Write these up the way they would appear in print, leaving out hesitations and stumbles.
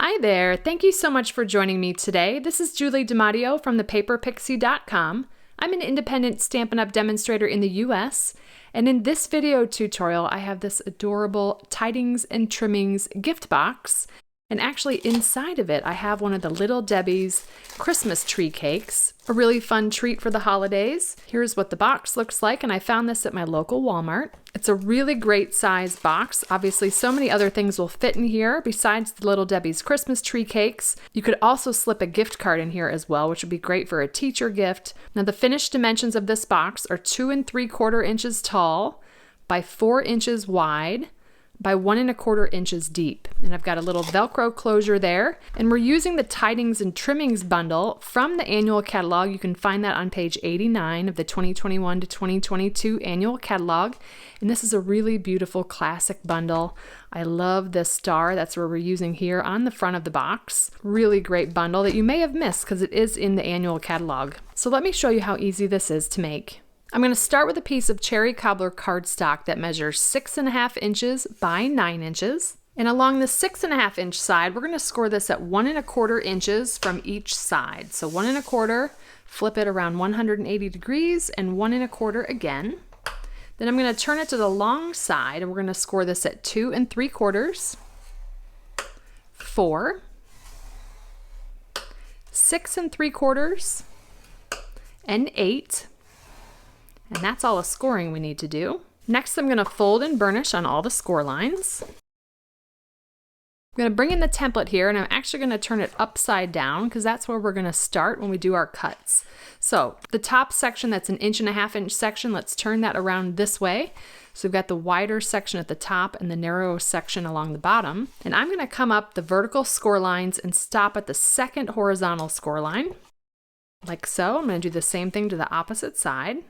Hi there, thank you so much for joining me today. This is Julie DiMatteo from thepaperpixie.com. I'm an independent Stampin' Up! Demonstrator in the US, and in this video tutorial I have this adorable Tidings and Trimmings gift box. And actually inside of it I have one of the Little Debbie's Christmas tree cakes, a really fun treat for the holidays. Here's what the box looks like, and I found this at my local Walmart. It's a really great size box. Obviously so many other things will fit in here besides the Little Debbie's Christmas tree cakes. You could also slip a gift card in here as well, which would be great for a teacher gift. Now the finished dimensions of this box are 2 3/4 inches tall by 4 inches wide by 1 1/4 inches deep. And I've got a little Velcro closure there. And we're using the Tidings and Trimmings bundle from the annual catalog. You can find that on page 89 of the 2021 to 2022 annual catalog. And this is a really beautiful classic bundle. I love this star. That's what we're using here on the front of the box. Really great bundle that you may have missed because it is in the annual catalog. So let me show you how easy this is to make. I'm going to start with a piece of cherry cobbler cardstock that measures 6.5 inches by 9 inches. And along the 6.5 inch side, we're going to score this at 1 1/4 inches from each side. So 1 1/4, flip it around 180 degrees, and 1 1/4 again. Then I'm going to turn it to the long side, and we're going to score this at 2 3/4, 4, 6 3/4, and 8. And that's all the scoring we need to do. Next, I'm going to fold and burnish on all the score lines. I'm going to bring in the template here, and I'm actually going to turn it upside down because that's where we're going to start when we do our cuts. So the top section, that's an 1.5 inch section, let's turn that around this way. So we've got the wider section at the top and the narrow section along the bottom. And I'm going to come up the vertical score lines and stop at the second horizontal score line, like so. I'm going to do the same thing to the opposite side.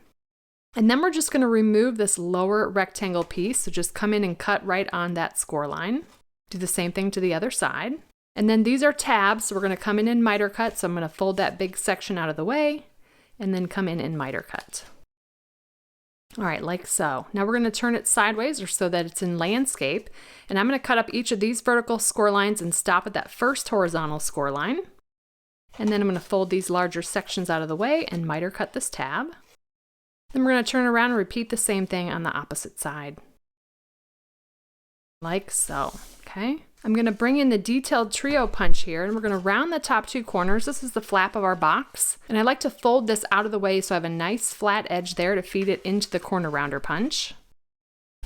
And then we're just going to remove this lower rectangle piece. So just come in and cut right on that score line. Do the same thing to the other side. And then these are tabs, so we're going to come in and miter cut. So I'm going to fold that big section out of the way and then come in and miter cut. All right, like so. Now we're going to turn it sideways or so that it's in landscape. And I'm going to cut up each of these vertical score lines and stop at that first horizontal score line. And then I'm going to fold these larger sections out of the way and miter cut this tab. Then we're going to turn around and repeat the same thing on the opposite side. Like so, okay? I'm going to bring in the detailed trio punch here, and we're going to round the top 2 corners. This is the flap of our box. And I like to fold this out of the way so I have a nice flat edge there to feed it into the corner rounder punch.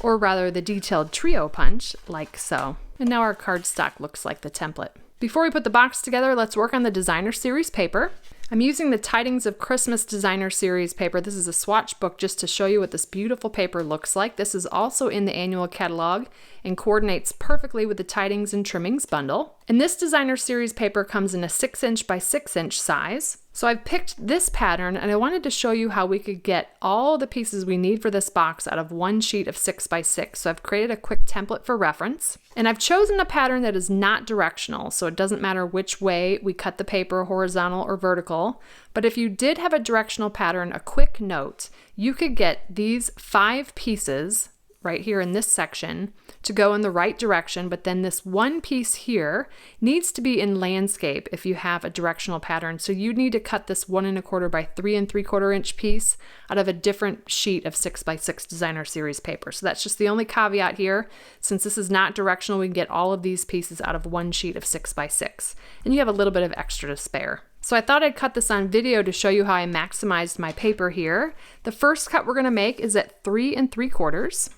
Or rather, the detailed trio punch, like so. And now our cardstock looks like the template. Before we put the box together, let's work on the Designer Series paper. I'm using the Tidings of Christmas Designer Series paper. This is a swatch book just to show you what this beautiful paper looks like. This is also in the annual catalog and coordinates perfectly with the Tidings and Trimmings bundle. And this Designer Series paper comes in a 6 inch by 6 inch size. So I've picked this pattern, and I wanted to show you how we could get all the pieces we need for this box out of one sheet of 6 by 6. So I've created a quick template for reference. And I've chosen a pattern that is not directional, so it doesn't matter which way we cut the paper, horizontal or vertical. But if you did have a directional pattern, a quick note, you could get these 5 pieces right here in this section to go in the right direction, but then this one piece here needs to be in landscape if you have a directional pattern. So you need to cut this 1 1/4 by 3 3/4 inch piece out of a different sheet of 6 by 6 Designer Series paper. So that's just the only caveat here. Since this is not directional, we can get all of these pieces out of one sheet of 6 by 6. And you have a little bit of extra to spare. So I thought I'd cut this on video to show you how I maximized my paper here. The first cut we're going to make is at 3 3/4.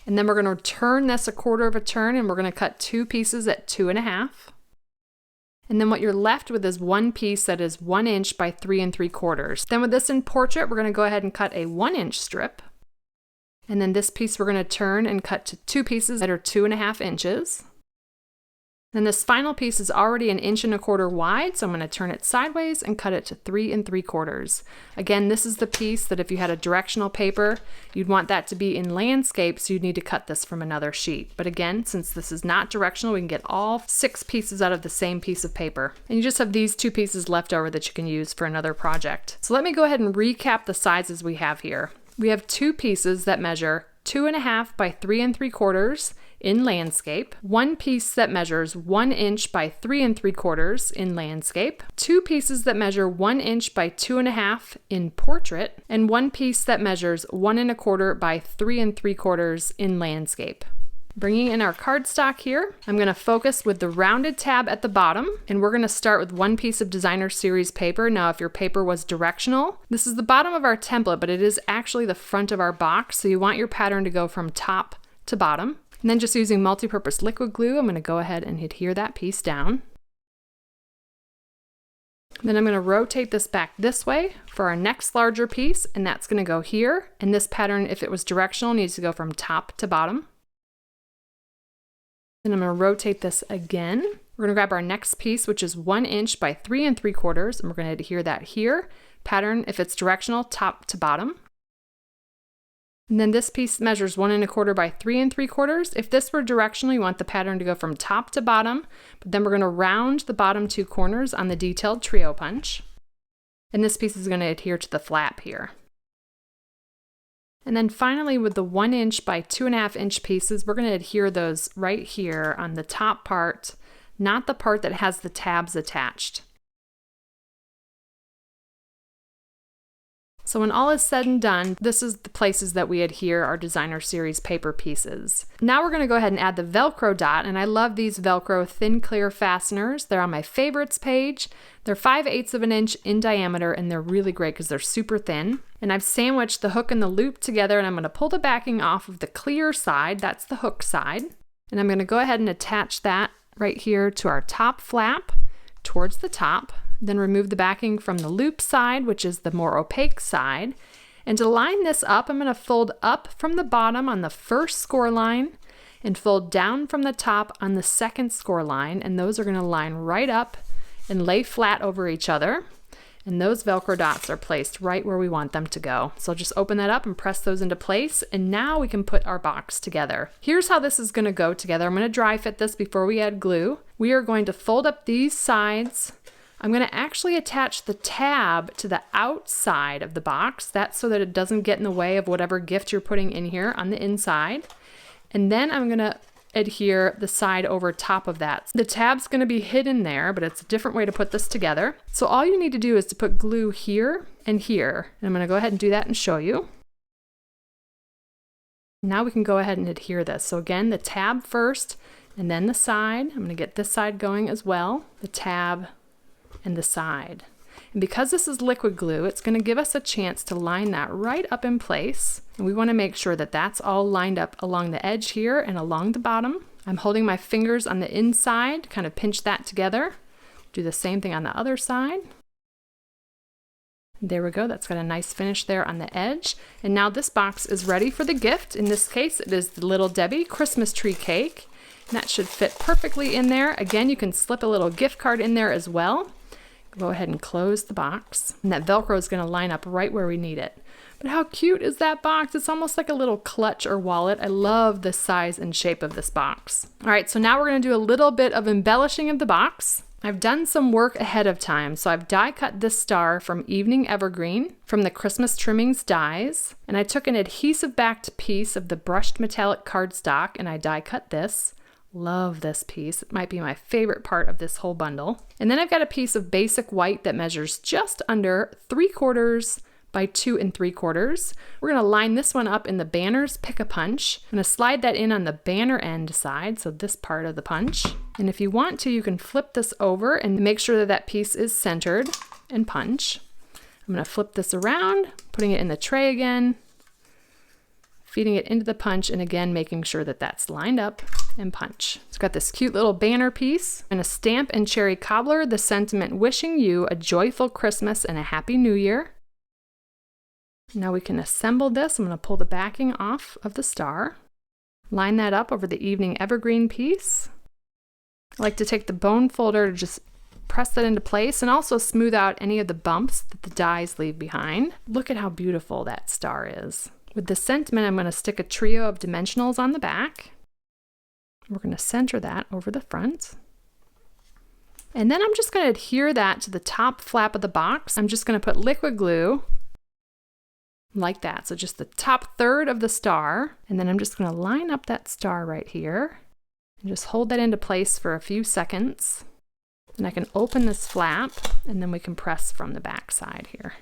And then we're going to turn this 1/4 of a turn, and we're going to cut 2 pieces at 2 1/2. And then what you're left with is one piece that is 1 inch by 3 3/4. Then with this in portrait, we're going to go ahead and cut a 1 inch strip. And then this piece we're going to turn and cut to 2 pieces that are 2 1/2 inches. Then this final piece is already 1 1/4 inches wide, so I'm going to turn it sideways and cut it to 3 3/4. Again, this is the piece that if you had a directional paper, you'd want that to be in landscape, so you'd need to cut this from another sheet. But again, since this is not directional, we can get all 6 pieces out of the same piece of paper. And you just have these 2 pieces left over that you can use for another project. So let me go ahead and recap the sizes we have here. We have 2 pieces that measure 2 1/2 by 3 3/4 in landscape, one piece that measures 1 inch by 3 3/4 in landscape, two pieces that measure 1 inch by 2 1/2 in portrait, and one piece that measures 1 1/4 by 3 3/4 in landscape. Bringing in our cardstock here, I'm going to focus with the rounded tab at the bottom, and we're going to start with one piece of Designer Series paper. Now, if your paper was directional, this is the bottom of our template, but it is actually the front of our box, so you want your pattern to go from top to bottom. And then just using multi-purpose liquid glue, I'm going to go ahead and adhere that piece down. Then I'm going to rotate this back this way for our next larger piece, and that's going to go here. And this pattern, if it was directional, needs to go from top to bottom. Then I'm going to rotate this again. We're going to grab our next piece, which is 1 inch by 3 3/4, and we're going to adhere that here. Pattern, if it's directional, top to bottom. And then this piece measures 1 1/4 by 3 3/4. If this were directional, you want the pattern to go from top to bottom, but then we're going to round the bottom two corners on the detailed trio punch. And this piece is going to adhere to the flap here. And then finally, with the 1 inch by 2 1/2 inch pieces, we're going to adhere those right here on the top part, not the part that has the tabs attached. So when all is said and done, this is the places that we adhere our Designer Series paper pieces. Now we're going to go ahead and add the Velcro dot, and I love these Velcro thin clear fasteners. They're on my favorites page. They're 5/8 of an inch in diameter, and they're really great because they're super thin. And I've sandwiched the hook and the loop together, and I'm going to pull the backing off of the clear side. That's the hook side. And I'm going to go ahead and attach that right here to our top flap towards the top. Then remove the backing from the loop side, which is the more opaque side. And to line this up, I'm going to fold up from the bottom on the first score line and fold down from the top on the second score line. And those are going to line right up and lay flat over each other. And those Velcro dots are placed right where we want them to go. So just open that up and press those into place. And now we can put our box together. Here's how this is going to go together. I'm going to dry fit this before we add glue. We are going to fold up these sides. I'm going to actually attach the tab to the outside of the box. That's so that it doesn't get in the way of whatever gift you're putting in here on the inside. And then I'm going to adhere the side over top of that. The tab's going to be hidden there, but it's a different way to put this together. So all you need to do is to put glue here and here. And I'm going to go ahead and do that and show you. Now we can go ahead and adhere this. So again, the tab first and then the side. I'm going to get this side going as well. The tab and the side. And because this is liquid glue, it's going to give us a chance to line that right up in place. And we want to make sure that that's all lined up along the edge here and along the bottom. I'm holding my fingers on the inside to kind of pinch that together. Do the same thing on the other side. There we go. That's got a nice finish there on the edge. And now this box is ready for the gift. In this case, it is the Little Debbie Christmas tree cake. And that should fit perfectly in there. Again, you can slip a little gift card in there as well. Go ahead and close the box. And that Velcro is going to line up right where we need it. But how cute is that box? It's almost like a little clutch or wallet. I love the size and shape of this box. All right, so now we're going to do a little bit of embellishing of the box. I've done some work ahead of time, so I've die cut this star from Evening Evergreen from the Christmas Trimmings dies, and I took an adhesive backed piece of the brushed metallic cardstock and I die cut this. Love this piece. It might be my favorite part of this whole bundle. And then I've got a piece of basic white that measures just under 3/4 by 2 3/4. We're going to line this one up in the banner's pick-a-punch. I'm going to slide that in on the banner end side, so this part of the punch. And if you want to, you can flip this over and make sure that that piece is centered and punch. I'm going to flip this around, putting it in the tray again, feeding it into the punch, and again making sure that that's lined up and punch. It's got this cute little banner piece and a stamp and cherry cobbler, the sentiment wishing you a joyful Christmas and a happy new year. Now we can assemble this. I'm going to pull the backing off of the star, line that up over the Evening Evergreen piece. I like to take the bone folder to just press that into place and also smooth out any of the bumps that the dies leave behind. Look at how beautiful that star is. With the sentiment, I'm going to stick a trio of dimensionals on the back. We're going to center that over the front. And then I'm just going to adhere that to the top flap of the box. I'm just going to put liquid glue like that. So just the top third of the star, and then I'm just going to line up that star right here and just hold that into place for a few seconds. And I can open this flap, and then we can press from the back side here.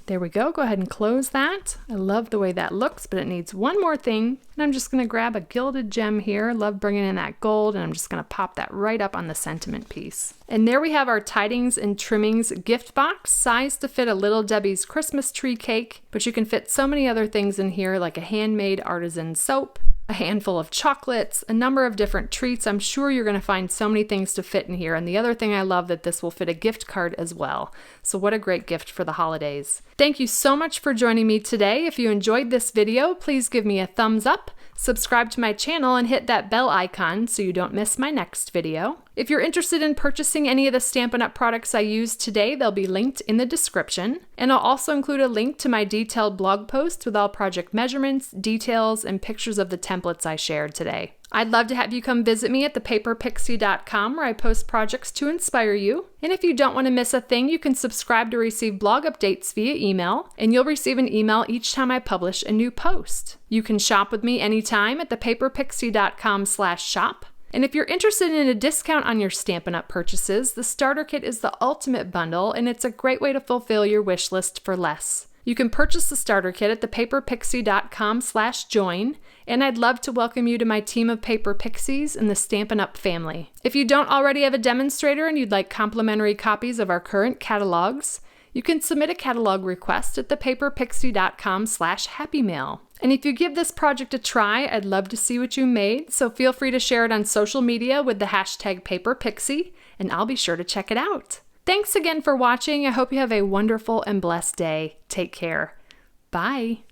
There we go. Go ahead and close that. I love the way that looks, but it needs one more thing. And I'm just going to grab a gilded gem here. Love bringing in that gold, and I'm just going to pop that right up on the sentiment piece. And there we have our Tidings and Trimmings gift box, sized to fit a Little Debbie's Christmas tree cake, but you can fit so many other things in here, like a handmade artisan soap, a handful of chocolates, a number of different treats. I'm sure you're going to find so many things to fit in here. And the other thing I love, that this will fit a gift card as well. So what a great gift for the holidays. Thank you so much for joining me today. If you enjoyed this video, please give me a thumbs up, subscribe to my channel, and hit that bell icon so you don't miss my next video. If you're interested in purchasing any of the Stampin' Up! Products I used today, they'll be linked in the description. And I'll also include a link to my detailed blog post with all project measurements, details, and pictures of the templates I shared today. I'd love to have you come visit me at thepaperpixie.com, where I post projects to inspire you. And if you don't want to miss a thing, you can subscribe to receive blog updates via email, and you'll receive an email each time I publish a new post. You can shop with me anytime at thepaperpixie.com/shop. And if you're interested in a discount on your Stampin' Up! Purchases, the starter kit is the ultimate bundle, and it's a great way to fulfill your wish list for less. You can purchase the starter kit at thepaperpixie.com/join, and I'd love to welcome you to my team of Paper Pixies in the Stampin' Up! Family. If you don't already have a demonstrator and you'd like complimentary copies of our current catalogs, you can submit a catalog request at thepaperpixie.com/happymail. And if you give this project a try, I'd love to see what you made, so feel free to share it on social media with the hashtag #PaperPixie, and I'll be sure to check it out. Thanks again for watching. I hope you have a wonderful and blessed day. Take care. Bye.